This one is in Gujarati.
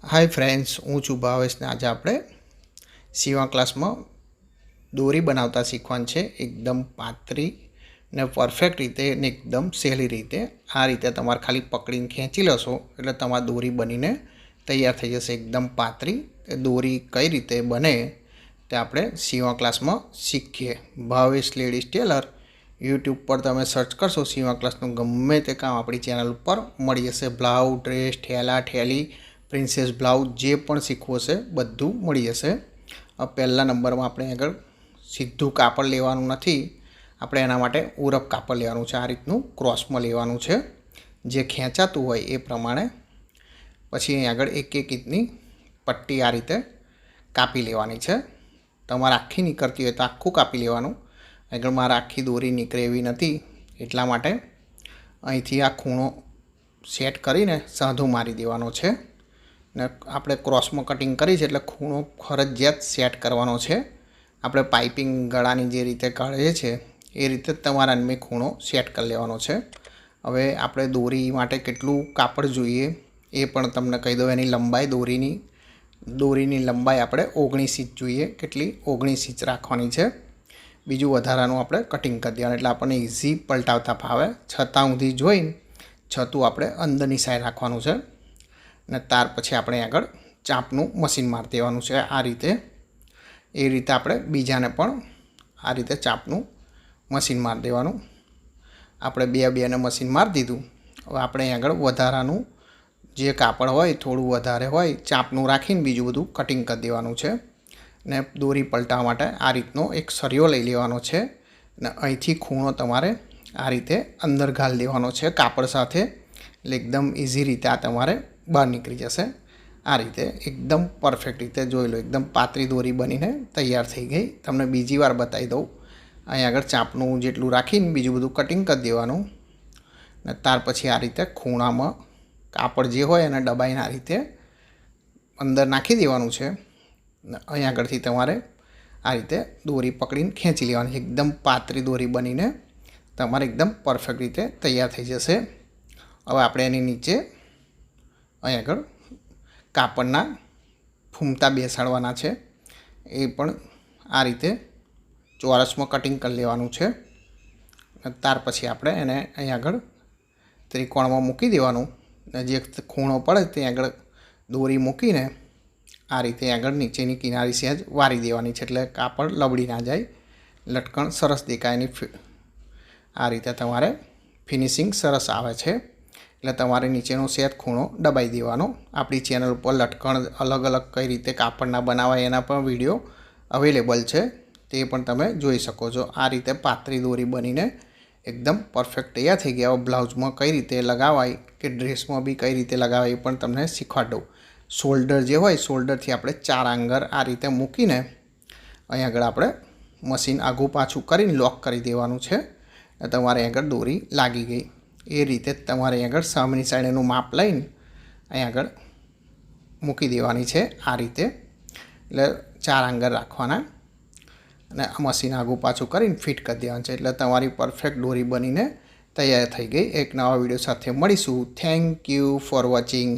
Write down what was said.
हाय फ्रेंड्स, हूँ छू भावेश ने आज आप सीवा क्लास में दोरी बनावता शीखवान है। एकदम पातरी ने परफेक्ट रीते ने एकदम सहेली रीते आ रीते तमारे खाली पकड़ी खेंची लशो एटले तमारी दोरी बनीने तैयार थई जशे। एकदम पातरी दोरी कई रीते बने ते आपणे सीवा क्लास में शीखीए। भावेश लेडीज टेलर यूट्यूब पर तमे सर्च करशो सीवा क्लासनुं गमे ते काम आपणी चेनल पर मळी जशे। ब्लाउज, ड्रेस, ठेला, ठेली, प्रिंसेस ब्लाउज जे पण शीखवुं हशे बधुं मळी जशे। पहला नंबर में आपणे आगळ सीधुं कापड़ लेवानुं नथी, आपणे एना माटे उरप कापड़ लेवानुं छे। आ रीतनुं क्रॉस में लेवानुं छे, जे खेंचातुं होय ए प्रमाणे। पछी अहीं आगळ एक एक इंचनी पट्टी आ रीते कापी लेवानी छे। तमारे आखी નીકળતી હોય તો આખું કાપી લેવાનું। આગળ મારે આખી દોરી નીકળે એવી નથી, એટલા માટે અહીંથી આ ખૂણો સેટ કરીને સાંધો મારી દેવાનો છે ને આપણે ક્રોસમાં કટિંગ કરી છે એટલે ખૂણો ફરજિયાત સેટ કરવાનો છે। આપણે પાઇપિંગ ગળાની જે રીતે કાઢીએ છે એ રીતે તમારા મેં ખૂણો સેટ કરી લેવાનો છે। હવે આપણે દોરી માટે કેટલું કાપડ જોઈએ એ પણ તમને કહી દઉં। એની લંબાઈ દોરીની લંબાઈ આપણે 19 ઇંચ જોઈએ, કેટલી 19 ઇંચ રાખવાની છે। બીજું વધારાનું આપણે કટિંગ કરી દેવાનું એટલે આપણને ઇઝી પલટાવતા ફાવે। છતાં ઊંધી જોઈને છતું આપણે અંદરની સાઈડ રાખવાનું છે ને ત્યાર પછી આપણે આગળ ચાંપનું મશીન મારી દેવાનું છે। આ રીતે એ રીતે આપણે બીજાને પણ આ રીતે ચાંપનું મશીન મારી દેવાનું। આપણે બેને મશીન મારી દીધું। હવે આપણે આગળ વધારાનું જે કાપડ હોય થોડું વધારે હોય ચાંપનું રાખીને બીજું બધું કટિંગ કરી દેવાનું છે ને દોરી પલટાવવા માટે આ રીતનો એક સરિયો લઈ લેવાનો છે ને અહીંથી ખૂણો તમારે આ રીતે અંદર ઘાલી દેવાનો છે કાપડ સાથે, એટલે એકદમ ઇઝી રીતે આ તમારે બહાર નીકળી જશે। આ રીતે એકદમ પરફેક્ટ રીતે જોઈ લો, એકદમ પાતળી દોરી બનીને તૈયાર થઈ ગઈ। તમને બીજી વાર બતાવી દઉં। અહીં આગળ ચાંપનું જેટલું રાખીને બીજું બધું કટિંગ કરી દેવાનું ને ત્યાર પછી આ રીતે ખૂણામાં કાપડ જે હોય એને દબાઈને આ રીતે અંદર નાખી દેવાનું છે ને અહીં આગળથી તમારે આ રીતે દોરી પકડીને ખેંચી લેવાની છે। એકદમ પાતળી દોરી બનીને તમારે એકદમ પરફેક્ટ રીતે તૈયાર થઈ જશે। હવે આપણે એની નીચે અહીં આગળ કાપડના ફૂમતા બેસાડવાના છે, એ પણ આ રીતે ચોરસમાં કટિંગ કરી લેવાનું છે। ત્યાર પછી આપણે એને અહીં આગળ ત્રિકોણમાં મૂકી દેવાનું ને જે ખૂણો પડે ત્યાં આગળ દોરી મૂકીને આ રીતે આગળ નીચેની કિનારી સહેજ વારી દેવાની છે એટલે કાપડ લબડી ના જાય, લટકણ સરસ દેખાય એની। આ રીતે તમારે ફિનિશિંગ સરસ આવે છે એટલે તમારે નીચેનો સહેજ ખૂણો દબાઈ દેવાનો। આપણી ચેનલ ઉપર લટકણ અલગ અલગ કઈ રીતે કાપડના બનાવાય એના પણ વિડીયો અવેલેબલ છે, તે પણ તમે જોઈ શકો છો। આ રીતે પાતળી દોરી બનીને એકદમ પરફેક્ટ તૈયાર થઈ ગયા। બ્લાઉઝમાં કઈ રીતે લગાવાય કે ડ્રેસમાં બી કઈ રીતે લગાવાય એ પણ તમને શીખવાડું। શોલ્ડર જે હોય શોલ્ડરથી આપણે 4 આંગર આ રીતે મૂકીને અહીં આગળ આપણે મશીન આઘું પાછું કરીને લોક કરી દેવાનું છે। તમારે આગળ દોરી લાગી ગઈ। એ રીતે તમારે આગળ સામેની સાઈડ એનું માપ લઈને અહીં આગળ મૂકી દેવાની છે આ રીતે, એટલે 4 આંગર રાખવાના અને આ મશીન આઘું પાછું કરીને ફિટ કરી દેવાનું છે એટલે તમારી પરફેક્ટ દોરી બનીને તૈયાર થઈ ગઈ। એક નવા વિડીયો સાથે મળીશું। Thank you for watching.